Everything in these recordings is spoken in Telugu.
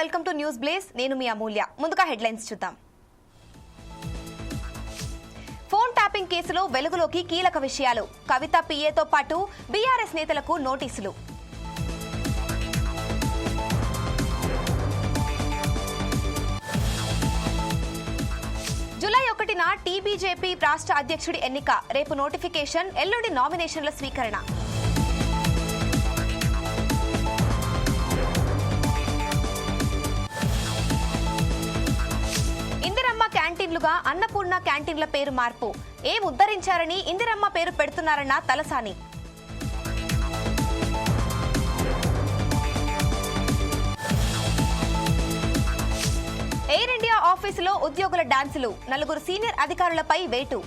Welcome to news blaze. నేను మీ అమూల్య. ముందుగా హెడ్లైన్స్ చూద్దాం. ఫోన్ ట్యాపింగ్ కేసులో వెలుగులోకి కీలక విషయాలు. కవిత పిఏతో పాటు బీఆర్ఎస్ నేతలకు నోటీసులు. జూలై 1న టీబీజేపీ రాష్ట్ర అధ్యక్షుడి ఎన్నిక. రేపు నోటిఫికేషన్, ఎల్లుండి నామినేషన్ల స్వీకరణ. ఇందిరమ్మ క్యాంటీన్లుగా అన్నపూర్ణ క్యాంటీన్ల పేరు మార్పు. ఏం ఉద్ధరించారని ఇందిరమ్మ పేరు పెడుతున్నారన్న తలసాని. ఎయిర్ ఇండియా ఆఫీసులో ఉద్యోగుల డాన్సులు. 4 సీనియర్ అధికారులపై వేటు.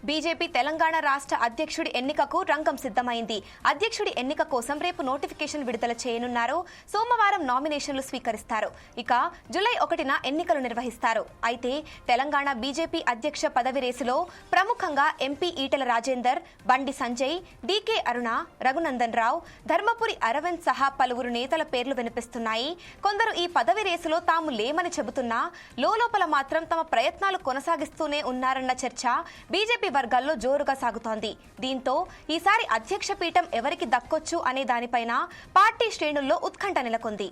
బీజేపీ తెలంగాణ రాష్ట్ర అధ్యక్షుడి ఎన్నికకు రంగం సిద్ధమైంది. అధ్యక్షుడి ఎన్నిక కోసం రేపు నోటిఫికేషన్ విడుదల చేయనున్నారు. సోమవారం నామినేషన్లు స్వీకరిస్తారు. ఇక జూలై 1న ఎన్నికలు నిర్వహిస్తారు. అయితే తెలంగాణ బీజేపీ అధ్యక్ష పదవి రేసులో ప్రముఖంగా ఎంపీ ఈటెల రాజేందర్, బండి సంజయ్, డీకే అరుణ, రఘునందన్ రావు, ధర్మపురి అరవింద్ సహా పలువురు నేతల పేర్లు వినిపిస్తున్నాయి. కొందరు ఈ పదవి రేసులో తాము లేమని చెబుతున్నా లోపల మాత్రం తమ ప్రయత్నాలు కొనసాగిస్తూనే ఉన్నారన్న చర్చ బీజేపీ వర్గాల్లో జోరుగా సాగుతోంది. దీంతో ఈసారి అధ్యక్ష పీఠం ఎవరికి దక్కొచ్చు అనే దానిపైన పార్టీ శ్రేణుల్లో ఉత్కంఠ నెలకొంది.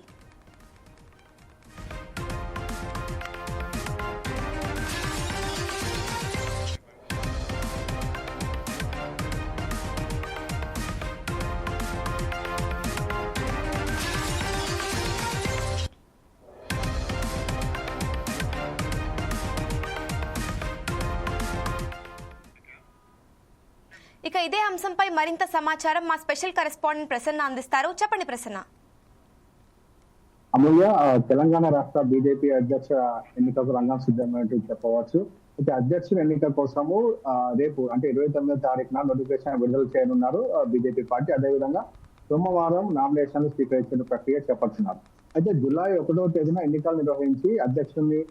ఇక ఇదే అంశంపై మరింత సమాచారం మా స్పెషల్ కరెస్పాండెంట్ ప్రసన్న అందిస్తారు. చెప్పండి ప్రసన్న. అమూల్య, తెలంగాణ రాష్ట్ర బీజేపీ అధ్యక్ష ఎన్నికకు రంగం సిద్ధమైనట్టు చెప్పవచ్చు. అయితే అధ్యక్షుల ఎన్నిక కోసము రేపు అంటే 29వ తారీఖున నోటిఫికేషన్ విడుదల చేయనున్నారు బీజేపీ పార్టీ. అదేవిధంగా సోమవారం నామినేషన్లు స్వీకరించిన ప్రక్రియ చేపడుతున్నారు. అయితే జూలై 1వ తేదీన ఎన్నికలు నిర్వహించి అధ్యక్షుల్ని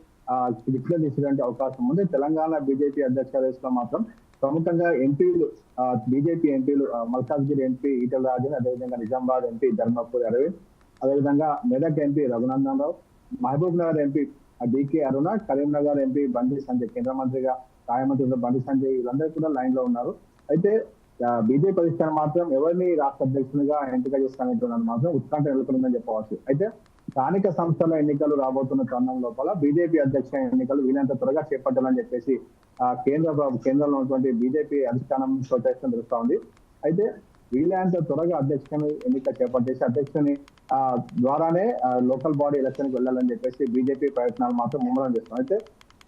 డిక్లేర్ చేసేటువంటి అవకాశం ఉంది. తెలంగాణ బీజేపీ అధ్యక్ష రేసులో మాత్రం ప్రముఖంగా ఎంపీలు, బీజేపీ ఎంపీలు మల్కాజ్గిరి ఎంపీ ఈటెల రాజేందర్, అదేవిధంగా నిజామాబాద్ ఎంపీ ధర్మపురి అరవింద్, అదేవిధంగా Medak MP Raghunandan Rao, Mahabub Nagar MP DK అరుణ, కరీంనగర్ ఎంపీ బండి సంజయ్, కేంద్ర మంత్రిగా రాయమంత్రి బండి సంజయ్, వీళ్ళందరూ కూడా లైన్ లో ఉన్నారు. అయితే బీజేపీ అధిష్టానం మాత్రం ఎవరిని రాష్ట్ర అధ్యక్షునిగా ఎంపిక చేస్తానంటున్నది మాత్రం ఉత్కంఠ నెలకొందని చెప్పవచ్చు. అయితే స్థానిక సంస్థల ఎన్నికలు రాబోతున్న తరుణం లోపల బీజేపీ అధ్యక్ష ఎన్నికలు వీలైనంత త్వరగా చేపట్టాలని చెప్పేసి కేంద్రంలో ఉన్నటువంటి బీజేపీ అధిష్టానం ప్రొటెక్షన్ తెలుస్తా ఉంది. అయితే వీలైనంత త్వరగా అధ్యక్షుని ఎన్నిక చేపట్టేసి అధ్యక్షుని ద్వారానే లోకల్ బాడీ ఎలక్షన్ కి వెళ్ళాలని చెప్పేసి బీజేపీ ప్రయత్నాలు మాత్రం ముమ్మరం చేస్తాం. అయితే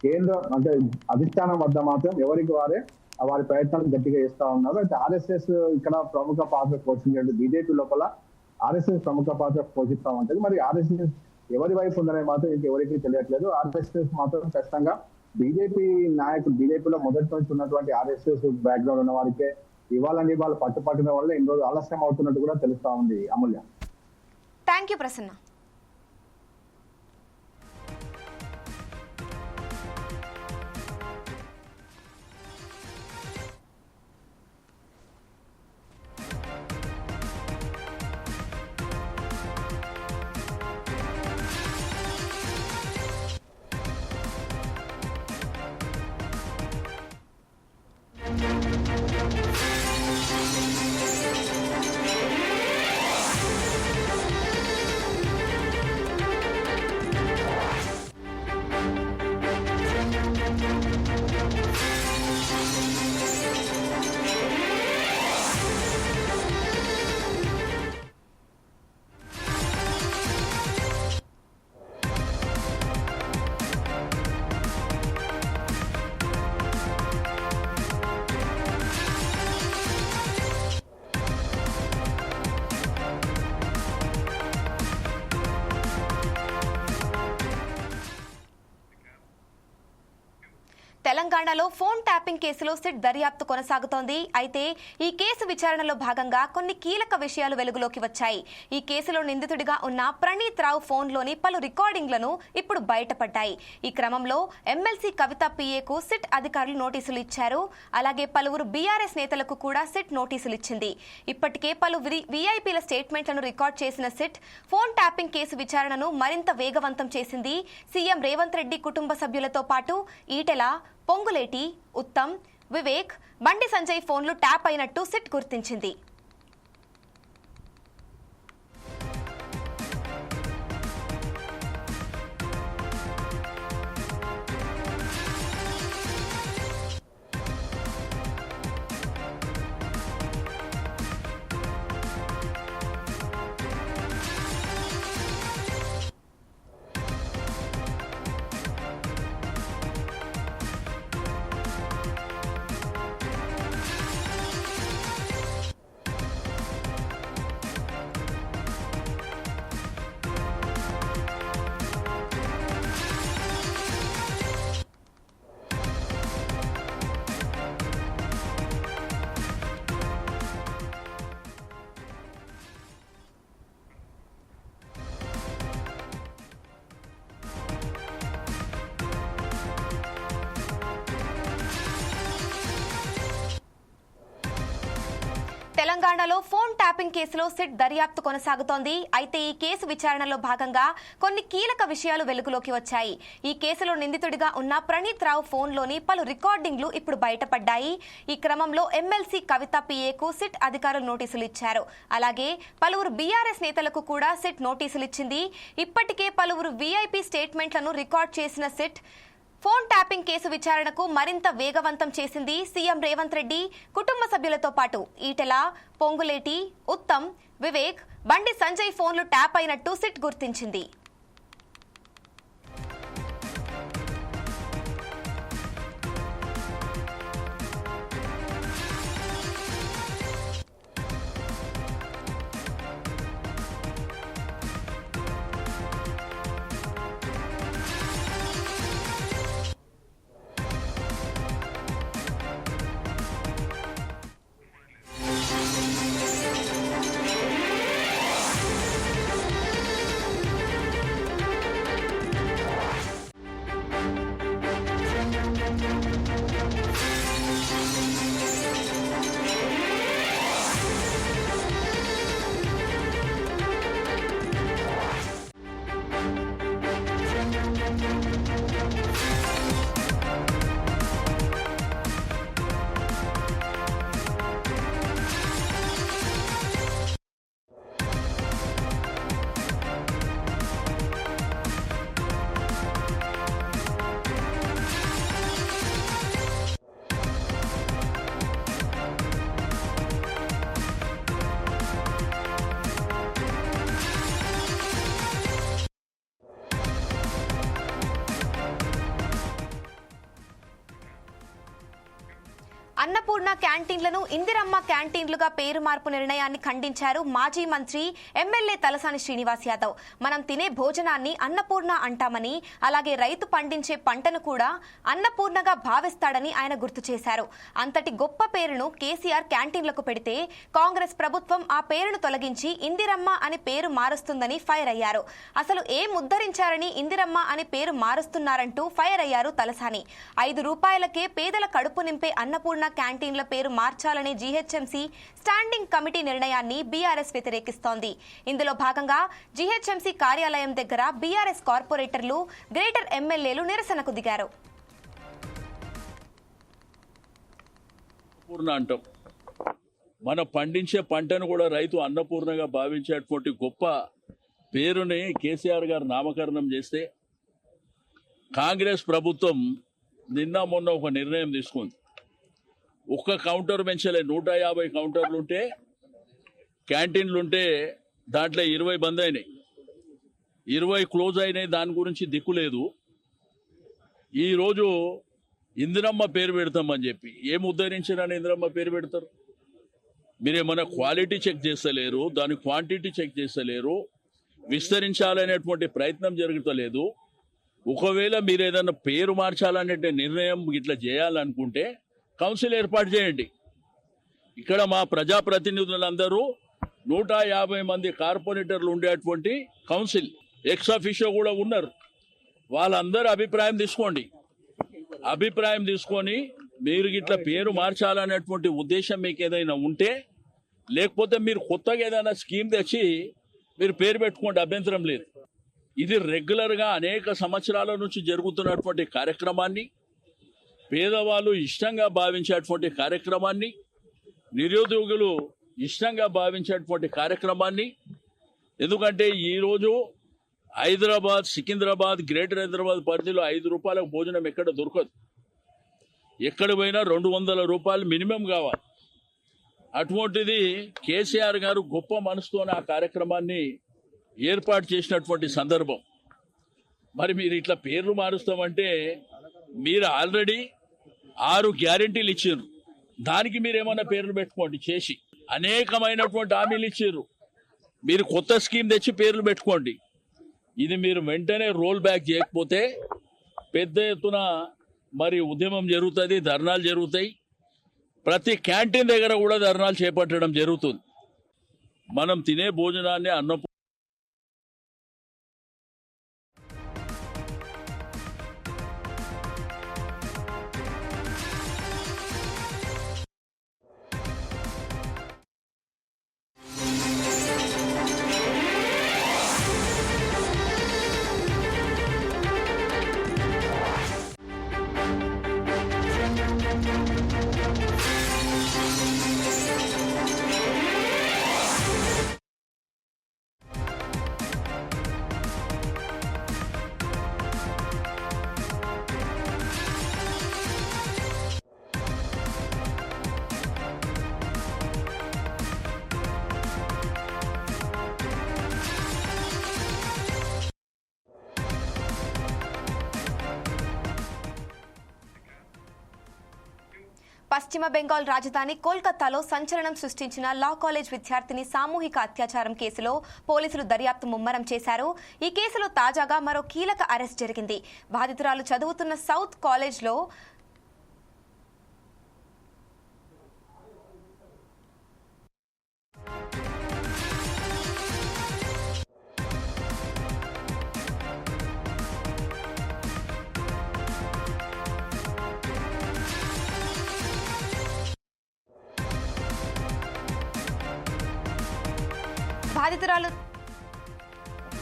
కేంద్రం అంటే అధిష్టానం వద్ద మాత్రం ఎవరికి వారి ప్రయత్నాలు గట్టిగా చేస్తా ఉన్నారు. అయితే ఆర్ఎస్ఎస్ ఇక్కడ ప్రముఖ పాత్ర పోషించే బీజేపీ లోపల ఆర్ఎస్ఎస్ ప్రముఖ పాత్ర పోషిస్తా ఉంటుంది. మరి ఆర్ఎస్ఎస్ ఎవరి వైపు ఉందనే మాత్రం ఇంకెవరికి తెలియట్లేదు. ఆర్ఎస్ఎస్ మాత్రం ఖచ్చితంగా బీజేపీ నాయకులు, బీజేపీలో మొదటి నుంచి ఉన్నటువంటి ఆర్ఎస్ఎస్ బ్యాక్గ్రౌండ్ ఉన్న వారికే ఇవ్వాలని వాళ్ళు పట్టుపట్టిన వల్ల ఇన్ని రోజులు ఆలస్యం అవుతున్నట్టు కూడా తెలుస్తా ఉంది. అమూల్య, థ్యాంక్ యూ ప్రసన్న. తెలంగాణలో ఫోన్ ట్యాపింగ్ కేసులో సిట్ దర్యాప్తు కొనసాగుతోంది. అయితే ఈ కేసు విచారణలో భాగంగా కొన్ని కీలక విషయాలు వెలుగులోకి వచ్చాయి. ఈ కేసులో నిందితుడిగా ఉన్న ప్రణీత్ రావు ఫోన్లోని పలు రికార్డింగ్లను ఇప్పుడు బయటపడ్డాయి. ఈ క్రమంలో ఎమ్మెల్సీ కవిత పిఏకు సిట్ అధికారులు నోటీసులు ఇచ్చారు. అలాగే పలువురు బీఆర్ఎస్ నేతలకు కూడా సిట్ నోటీసులు ఇచ్చింది. ఇప్పటికే పలు వీఐపీల స్టేట్మెంట్లను రికార్డ్ చేసిన సిట్ ఫోన్ ట్యాపింగ్ కేసు విచారణను మరింత వేగవంతం చేసింది. సీఎం రేవంత్ రెడ్డి కుటుంబ సభ్యులతో పాటు ఈటెల, పొంగులేటి, ఉత్తమ్, వివేక్, బండి సంజయ్ ఫోన్లు ట్యాప్ అయినట్టు సిట్ గుర్తించింది. తెలంగాణలో ఫోన్ ట్యాపింగ్ కేసులో సిట్ దర్యాప్తు కొనసాగుతోంది. అయితే ఈ కేసు విచారణలో భాగంగా కొన్ని కీలక విషయాలు వెలుగులోకి వచ్చాయి. ఈ కేసులో నిందితుడిగా ఉన్న ప్రణీత్ రావు ఫోన్లోని పలు రికార్డింగ్లు ఇప్పుడు బయటపడ్డాయి. ఈ క్రమంలో ఎమ్మెల్సీ కవిత పిఏకు సిట్ అధికారులు నోటీసులు ఇచ్చారు. అలాగే పలువురు బీఆర్ఎస్ నేతలకు కూడా సిట్ నోటీసులు ఇచ్చింది. ఇప్పటికే పలువురు వీఐపీ స్టేట్మెంట్లను రికార్డ్ చేసిన సిట్ ఫోన్ ట్యాపింగ్ కేసు విచారణకు మరింత వేగవంతం చేసింది. సీఎం రేవంత్ రెడ్డి కుటుంబ సభ్యులతో పాటు ఈటెల, పొంగులేటి, ఉత్తమ్, వివేక్, బండి సంజయ్ ఫోన్లు ట్యాప్ అయినట్టు సిట్ గుర్తించింది. అన్నపూర్ణ క్యాంటీన్లను ఇందిరమ్మ క్యాంటీన్లుగా పేరు మార్పు నిర్ణయాన్ని ఖండించారు మాజీ మంత్రి ఎమ్మెల్యే తలసాని శ్రీనివాస్ యాదవ్. మనం తినే భోజనాన్ని అన్నపూర్ణ అంటామని, అలాగే రైతు పండించే పంటను కూడా అన్నపూర్ణగా భావిస్తాడని ఆయన గుర్తు చేశారు. అంతటి గొప్ప పేరును కేసీఆర్ క్యాంటీన్లకు పెడితే కాంగ్రెస్ ప్రభుత్వం ఆ పేరును తొలగించి ఇందిరమ్మ అని పేరు మారుస్తుందని ఫైర్ అయ్యారు. అసలు ఏం ఉద్ధరించారని ఇందిరమ్మ అని పేరు మారుస్తున్నారంటూ ఫైర్ అయ్యారు తలసాని. 5 రూపాయలకే పేదల కడుపు నింపే అన్నపూర్ణ క్యాంటీన్ల పేరు మార్చాలనే జీహెచ్ఎంసీ స్టాండింగ్ కమిటీ నిర్ణయాన్ని బీఆర్ఎస్ వ్యతిరేకిస్తోంది. ఇందులో భాగంగా జీహెచ్ఎంసీ కార్యాలయం దగ్గర బీఆర్ఎస్ కార్పొరేటర్లు, గ్రేటర్ ఎమ్మెల్యేలు నిరసనకు దిగారు. అంటాం, మన పండించే పంటను కూడా రైతు అన్నపూర్ణగా భావించేటువంటి గొప్ప పేరుని కేసీఆర్ గారు నామకరణం చేస్తే కాంగ్రెస్ ప్రభుత్వం నిన్న మొన్న ఒక నిర్ణయం తీసుకుంది. ఒక్క కౌంటర్ పెంచలే, 150 కౌంటర్లు ఉంటే, క్యాంటీన్లు ఉంటే దాంట్లో 20 బంద్ అయినాయి, 20 క్లోజ్ అయినాయి. దాని గురించి దిక్కు లేదు. ఈరోజు ఇందిరమ్మ పేరు పెడతామని చెప్పి ఏం ఉద్ధరించారని ఇందిరమ్మ పేరు పెడతారు? మీరేమన్నా క్వాలిటీ చెక్ చేస్తలేరు, దాని క్వాంటిటీ చెక్ చేస్తలేరు, విస్తరించాలనేటువంటి ప్రయత్నం జరుగుతలేదు. ఒకవేళ మీరు ఏదైనా పేరు మార్చాలనే నిర్ణయం ఇట్లా చేయాలనుకుంటే కౌన్సిల్ ఏర్పాటు చేయండి. ఇక్కడ మా ప్రజాప్రతినిధులందరూ 150 మంది కార్పొరేటర్లు ఉండేటువంటి కౌన్సిల్ ఎక్స్ అఫీషియో కూడా ఉన్నారు. వాళ్ళందరూ అభిప్రాయం తీసుకోండి. అభిప్రాయం తీసుకొని మీరు ఇట్లా పేరు మార్చాలనేటువంటి ఉద్దేశం మీకు ఏదైనా ఉంటే, లేకపోతే మీరు కొత్తగా ఏదైనా స్కీమ్ తెచ్చి మీరు పేరు పెట్టుకోండి, అభ్యంతరం లేదు. ఇది రెగ్యులర్గా అనేక సంవత్సరాల నుంచి జరుగుతున్నటువంటి కార్యక్రమాన్ని, పేదవాళ్ళు ఇష్టంగా భావించేటువంటి కార్యక్రమాన్ని, నిరుద్యోగులు ఇష్టంగా భావించేటువంటి కార్యక్రమాన్ని. ఎందుకంటే ఈరోజు హైదరాబాద్, సికింద్రాబాద్, గ్రేటర్ హైదరాబాద్ పరిధిలో 5 రూపాయలకు భోజనం ఎక్కడ దొరకదు. ఎక్కడ పోయినా 200 రూపాయలు మినిమం కావాలి. అటువంటిది కేసీఆర్ గారు గొప్ప మనసుతోనే ఆ కార్యక్రమాన్ని ఏర్పాటు చేసినటువంటి సందర్భం. మరి మీరు ఇట్లా పేర్లు మారుస్తామంటే, మీరు ఆల్రెడీ 6 గ్యారెంటీలు ఇచ్చారు. దానికి మీరు ఏమన్నా పేర్లు పెట్టుకోండి చేసి. అనేకమైనటువంటి హామీలు ఇచ్చారు. మీరు కొత్త స్కీమ్ తెచ్చి పేర్లు పెట్టుకోండి. ఇది మీరు వెంటనే రోల్ బ్యాక్ చేయకపోతే పెద్ద ఎత్తున మరి ఉద్యమం జరుగుతుంది, ధర్నాలు జరుగుతాయి. ప్రతి క్యాంటీన్ దగ్గర కూడా ధర్నాలు చేపట్టడం జరుగుతుంది. మనం తినే భోజనాన్ని పశ్చిమ బెంగాల్ రాజధాని కోల్కతాలో సంచలనం సృష్టించిన లా కాలేజ్ విద్యార్థిని సామూహిక అత్యాచారం కేసులో పోలీసులు దర్యాప్తు ముమ్మరం చేశారు. ఈ కేసులో తాజాగా మరో కీలక అరెస్ట్ జరిగింది. బాధితురాలు చదువుతున్న సౌత్ కాలేజ్లో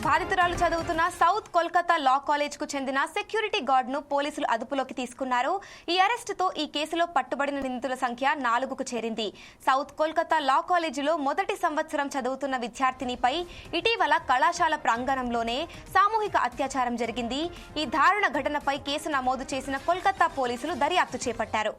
బాధితురాలు చదువుతున్న సౌత్ కోల్కతా లా కాలేజ్ కు చెందిన సెక్యూరిటీ గార్డ్ ను పోలీసులు అదుపులోకి తీసుకున్నారు. ఈ అరెస్టుతో ఈ కేసులో పట్టుబడిన నిందితుల సంఖ్య 4కు చేరింది. సౌత్ కోల్కతా లా కాలేజీలో మొదటి సంవత్సరం చదువుతున్న విద్యార్థినిపై ఇటీవల కళాశాల ప్రాంగణంలోనే సామూహిక అత్యాచారం జరిగింది. ఈ దారుణ ఘటనపై కేసు నమోదు చేసిన కోల్కతా పోలీసులు దర్యాప్తు చేపట్టారు.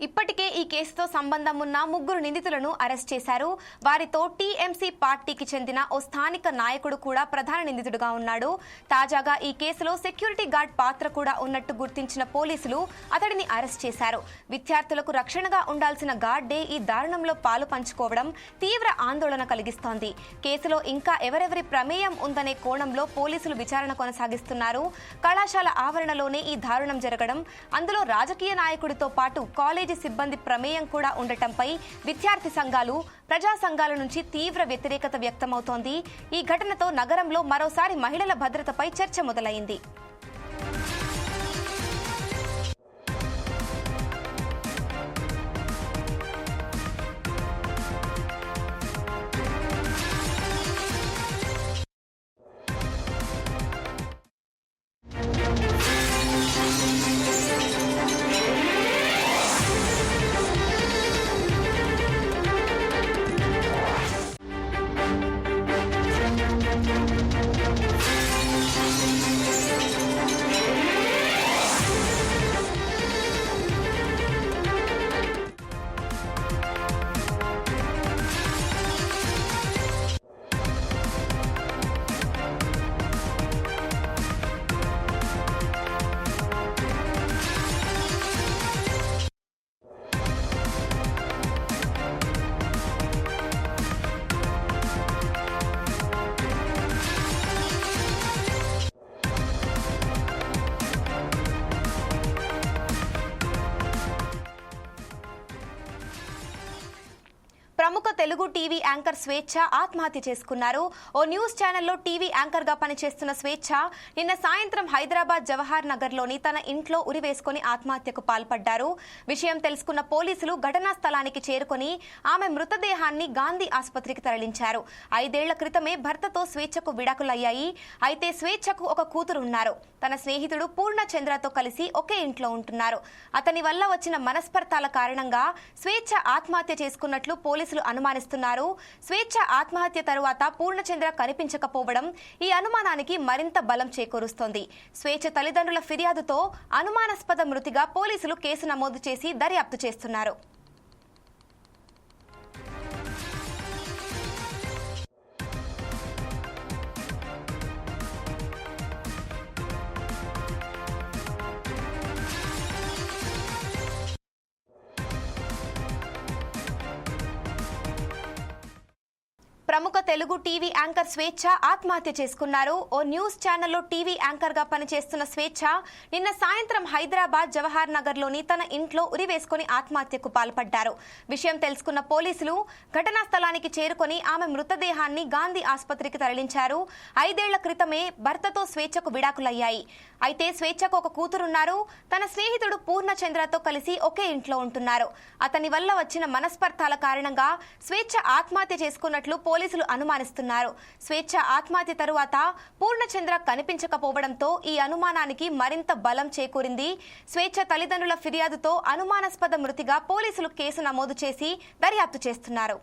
ఇప్పటికే ఈ కేసుతో సంబంధం ఉన్న 3 నిందితులను అరెస్ట్ చేశారు. వారితో టీఎంసీ పార్టీకి చెందిన ఓ స్థానిక నాయకుడు కూడా ప్రధాన నిందితుడిగా ఉన్నాడు. తాజాగా ఈ కేసులో సెక్యూరిటీ గార్డ్ పాత్ర కూడా ఉన్నట్టు గుర్తించిన పోలీసులు అతడిని అరెస్ట్ చేశారు. విద్యార్థులకు రక్షణగా ఉండాల్సిన గార్డే ఈ దారుణంలో పాలు పంచుకోవడం తీవ్ర ఆందోళన కలిగిస్తోంది. కేసులో ఇంకా ఎవరెవరి ప్రమేయం ఉందనే కోణంలో పోలీసులు విచారణ కొనసాగిస్తున్నారు. కళాశాల ఆవరణలోనే ఈ దారుణం జరగడం, అందులో రాజకీయ నాయకుడితో పాటు కాలేజీ సిబ్బంది ప్రమేయం కూడా ఉండటంపై విద్యార్థి సంఘాలు, ప్రజా సంఘాల నుంచి తీవ్ర వ్యతిరేకత వ్యక్తమవుతోంది. ఈ ఘటనతో నగరంలో మరోసారి మహిళల భద్రతపై చర్చ మొదలైంది. తెలుగు టీవీ యాంకర్ స్వేచ్ఛ ఆత్మహత్య చేసుకున్నారు. ఓ న్యూస్ ఛానల్లో టీవీ యాంకర్ గా పనిచేస్తున్న స్వేచ్ఛ నిన్న సాయంత్రం హైదరాబాద్ జవహర్ నగర్ లోని తన ఇంట్లో ఉరివేసుకుని ఆత్మహత్యకు పాల్పడ్డారు. విషయం తెలుసుకున్న పోలీసులు ఘటనా స్థలానికి చేరుకుని ఆమె మృతదేహాన్ని గాంధీ ఆసుపత్రికి తరలించారు. 5 ఏళ్ల క్రితమే భర్తతో స్వేచ్ఛకు విడాకులయ్యాయి. అయితే స్వేచ్ఛకు ఒక కూతురు ఉన్నారు. తన స్నేహితుడు పూర్ణచంద్రతో కలిసి ఒకే ఇంట్లో ఉంటున్నారు. అతని వల్ల వచ్చిన మనస్పర్ధాల కారణంగా స్వేచ్ఛ ఆత్మహత్య చేసుకున్నట్లు పోలీసులు అనుమానిస్తున్నారు. స్వేచ్ఛ ఆత్మహత్య తరువాత పూర్ణచంద్ర కనిపించకపోవడం ఈ అనుమానానికి మరింత బలం చేకూరుస్తోంది. స్వేచ్ఛ తల్లిదండ్రుల ఫిర్యాదుతో అనుమానాస్పద మృతిగా పోలీసులు కేసు నమోదు చేసి దర్యాప్తు చేస్తున్నారు. ప్రముఖ తెలుగు టీవీ యాంకర్ స్వేచ్ఛ ఆత్మహత్య చేసుకున్నారు. ఓ న్యూస్ ఛానల్లో టీవీ యాంకర్ గా పనిచేస్తున్న స్వేచ్ఛ నిన్న సాయంత్రం హైదరాబాద్ జవహర్ నగర్ లోని తన ఇంట్లో ఉరివేసుకుని ఆత్మహత్యకు పాల్పడ్డారు. విషయం తెలుసుకున్న పోలీసులు ఘటనా స్థలానికి చేరుకుని ఆమె మృతదేహాన్ని గాంధీ ఆసుపత్రికి తరలించారు. 5 ఏళ్ల క్రితమే భర్తతో స్వేచ్ఛకు విడాకులయ్యాయి. అయితే స్వేచ్ఛకు ఒక కూతురున్నారు. తన స్నేహితుడు పూర్ణచంద్రతో కలిసి ఒకే ఇంట్లో ఉంటున్నారు. అతని వల్ల వచ్చిన మనస్పర్ధాల కారణంగా స్వేచ్ఛ ఆత్మహత్య చేసుకున్నట్లు పోలీసులు అనుమానిస్తున్నారు. స్వేచ్ఛ ఆత్మహత్య తరువాత పూర్ణచంద్ర కనిపించకపోవడంతో ఈ అనుమానానికి మరింత బలం చేకూరింది. స్వేచ్ఛ తల్లిదండ్రుల ఫిర్యాదుతో అనుమానాస్పద మృతిగా పోలీసులు కేసు నమోదు చేసి దర్యాప్తు చేస్తున్నారు.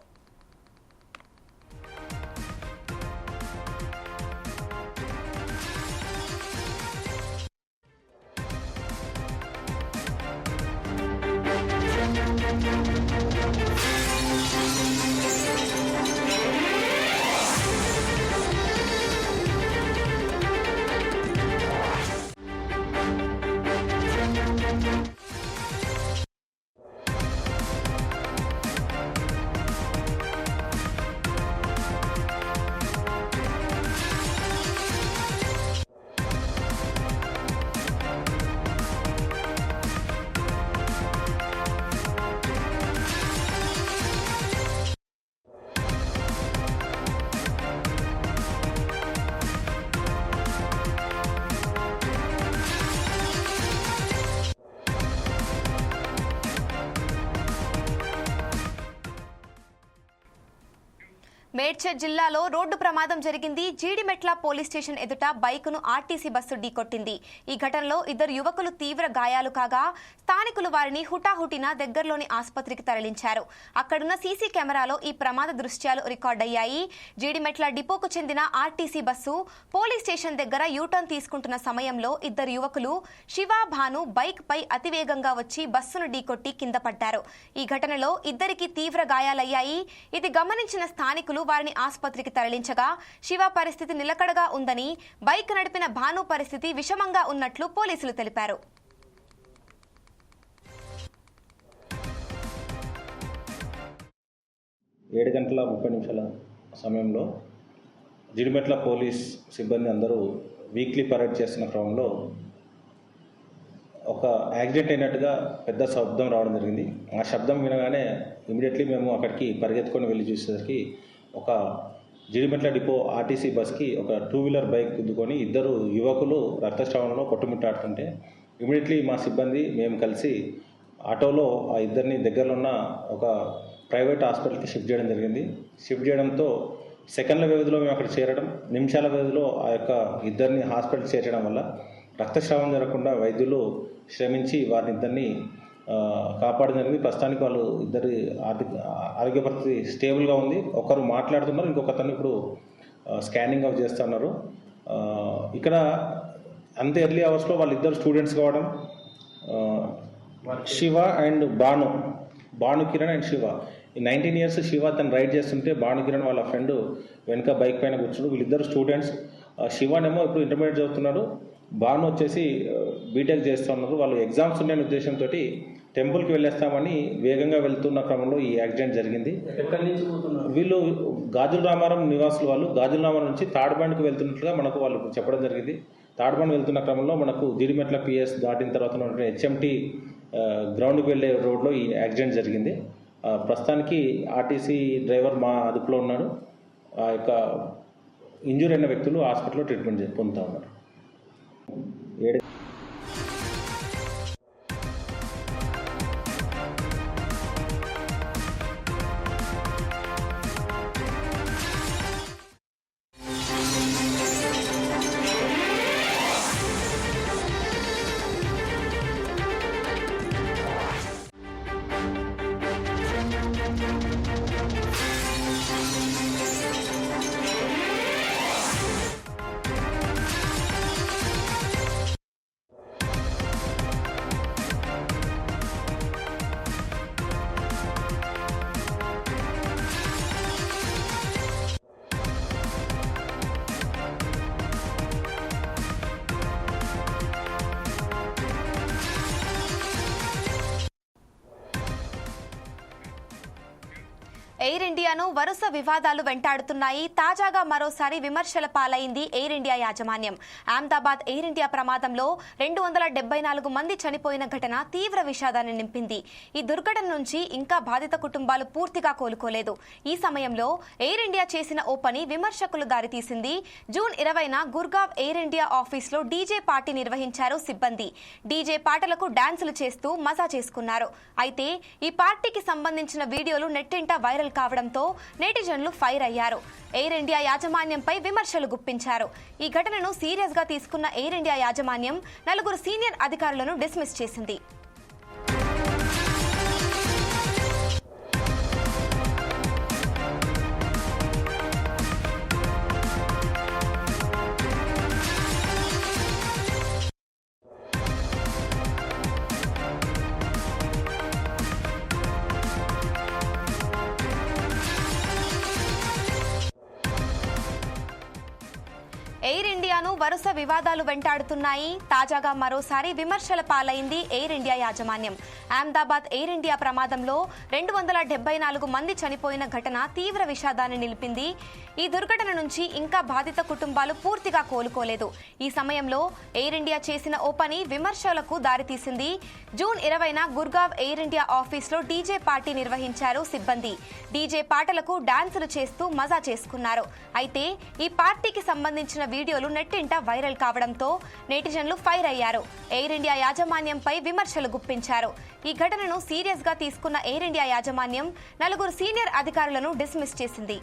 మేడ్చల్ జిల్లాలో రోడ్డు ప్రమాదం జరిగింది. జీడిమెట్ల పోలీస్ స్టేషన్ ఎదుట బైకును ఆర్టీసీ బస్సు ఢీకొట్టింది. ఈ ఘటనలో 2 యువకులు తీవ్ర గాయాలు కాగా స్థానికులు వారిని హుటాహుటిన దగ్గరలోని ఆసుపత్రికి తరలించారు. అక్కడున్న సీసీ కెమెరాలో ఈ ప్రమాద దృశ్యాలు రికార్డయ్యాయి. జీడిమెట్ల డిపోకు చెందిన ఆర్టీసీ బస్సు పోలీస్ స్టేషన్ దగ్గర యూటర్న్ తీసుకుంటున్న సమయంలో 2 యువకులు శివ, భాను బైక్ పై అతివేగంగా వచ్చి బస్సును ఢీకొట్టి కింద పడ్డారు. ఈ ఘటనలో 2కి తీవ్ర గాయాలయ్యాయి. ఇది గమనించిన స్థానికులు వారిని ఆసుపత్రికి తరలించగా శివ పరిస్థితి నిలకడగా ఉందని, బైక్ నడిపిన భాను పరిస్థితి విషమంగా ఉన్నట్లు పోలీసులు తెలిపారు. ఏడు గంటల 30 నిమిషాల సమయంలో జీడిమెట్ల పోలీస్ సిబ్బంది అందరూ వీక్లీ పరేడ్ చేస్తున్న క్రమంలో ఒక యాక్సిడెంట్ అయినట్టుగా పెద్ద శబ్దం రావడం జరిగింది. ఆ శబ్దం వినగానే ఇమీడియట్లీ మేము అక్కడికి పరిగెత్తుకొని వెళ్ళి చూసేసరికి ఒక జీడిమెట్ల డిపో ఆర్టీసీ బస్కి ఒక 2 వీలర్ బైక్ గుద్దుకొని 2 యువకులు రక్తస్రావంలో కొట్టుమిట్టాడుతుంటే ఇమీడియట్లీ మా సిబ్బంది మేము కలిసి ఆటోలో ఆ 2ని దగ్గరలో ఉన్న ఒక ప్రైవేట్ హాస్పిటల్కి షిఫ్ట్ చేయడం జరిగింది. షిఫ్ట్ చేయడంతో సెకండ్ల వ్యవధిలో మేము అక్కడ చేరడం, నిమిషాల వ్యవధిలో ఆ యొక్క 2ని హాస్పిటల్ చేర్చడం వల్ల రక్తస్రావం జరగకుండా వైద్యులు శ్రమించి వారిని 2ని కాపాడడం జరిగింది. ప్రస్తుతానికి వాళ్ళు 2 ఆరోగ్య పరిస్థితి స్టేబుల్గా ఉంది. ఒకరు మాట్లాడుతున్నారు, ఇంకొకతను ఇప్పుడు స్కానింగ్ అవి చేస్తున్నారు. ఇక్కడ అంతే ఎర్లీ అవర్స్లో వాళ్ళిద్దరు స్టూడెంట్స్ కావడం, శివ అండ్ భాను కిరణ్ అండ్ శివ. ఈ 19 ఇయర్స్ శివ తను రైడ్ చేస్తుంటే భాను కిరణ్ వాళ్ళ ఫ్రెండ్ వెనక బైక్ పైన కూర్చున్నాడు. వీళ్ళిద్దరు స్టూడెంట్స్. శివనేమో ఇప్పుడు ఇంటర్మీడియట్ చదువుతున్నాడు, భాను వచ్చేసి బీటెక్ చేస్తున్నారు. వాళ్ళు ఎగ్జామ్స్ ఉండే ఉద్దేశంతో టెంపుల్కి వెళ్ళేస్తామని వేగంగా వెళ్తున్న క్రమంలో ఈ యాక్సిడెంట్ జరిగింది. వీళ్ళు గాజుల రామారం నివాసులు. వాళ్ళు గాజుల రామారం నుంచి తాడ్బండ్కి వెళ్తున్నట్లుగా మనకు వాళ్ళు చెప్పడం జరిగింది. తాడ్బండ్ వెళ్తున్న క్రమంలో మనకు జీడిమెట్ల పిఎస్ దాటిన తర్వాత హెచ్ఎంటీ గ్రౌండ్కి వెళ్ళే రోడ్లో ఈ యాక్సిడెంట్ జరిగింది. ప్రస్తుతానికి ఆర్టీసీ డ్రైవర్ మా అదుపులో ఉన్నాడు. ఆ యొక్క ఇంజూరీ అయిన వ్యక్తులు హాస్పిటల్లో ట్రీట్మెంట్ పొందుతూ ఉన్నారు. ఎయిర్ ఇండియాను వరుస వివాదాలు వెంటాడుతున్నాయి. తాజాగా మరోసారి విమర్శల పాలైంది ఎయిర్ ఇండియా యాజమాన్యం. అహ్మదాబాద్ ఎయిర్ ఇండియా ప్రమాదంలో 274 మంది చనిపోయిన ఘటన తీవ్ర విషాదాన్ని నింపింది. ఈ దుర్ఘటన నుంచి ఇంకా బాధిత కుటుంబాలు పూర్తిగా కోలుకోలేదు. ఈ సమయంలో ఎయిర్ ఇండియా చేసిన ఓ పని విమర్శకులు దారితీసింది. జూన్ 20న గుర్గావ్ ఎయిర్ ఇండియా ఆఫీస్లో డీజే పార్టీ నిర్వహించారు సిబ్బంది. డీజే పాటలకు డాన్సులు చేస్తూ మజా చేసుకున్నారు. అయితే ఈ పార్టీకి సంబంధించిన వీడియోలు నెట్టింట వైరల్ కావడంతో నెటిజన్లు ఫైర్ అయ్యారు. ఎయిర్ ఇండియా యాజమాన్యంపై విమర్శలు గుప్పించారు. ఈ ఘటనను సీరియస్ గా తీసుకున్న ఎయిర్ ఇండియా యాజమాన్యం 4 సీనియర్ అధికారులను డిస్మిస్ చేసింది. ఎయిర్ ఇండియాను వరుస వివాదాలు వెంటాడుతున్నాయి. తాజాగా మరోసారి విమర్శల పాలైంది ఎయిర్ ఇండియా యాజమాన్యం. అహ్మదాబాద్ ఎయిర్ ఇండియా ప్రమాదంలో 274 మంది చనిపోయిన ఘటన తీవ్ర విషాదాన్ని నిలిపింది. ఈ దుర్ఘటన నుంచి ఇంకా బాధిత కుటుంబాలు పూర్తిగా కోలుకోలేదు. ఈ సమయంలో ఎయిర్ ఇండియా చేసిన ఓ పని విమర్శలకు దారితీసింది. జూన్ 20న గుర్గావ్ ఎయిర్ ఇండియా ఆఫీస్లో డీజే పార్టీ నిర్వహించారు సిబ్బంది. డీజే పాటలకు డాన్సులు చేస్తూ మజా చేసుకున్నారు. అయితే ఈ పార్టీకి సంబంధించిన వీడియోలు నెట్టింట వైరల్ కావడంతో నెటిజన్లు ఫైర్ అయ్యారు. ఎయిర్ ఇండియా యాజమాన్యంపై విమర్శలు గుప్పించారు. ఈ ఘటనను సీరియస్ గా తీసుకున్న ఎయిర్ ఇండియా యాజమాన్యం 4 సీనియర్ అధికారులను డిస్మిస్ చేసింది.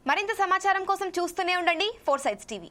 మరింత సమాచారం కోసం చూస్తూనే ఉండండి 4 సైడ్స్ టీవీ.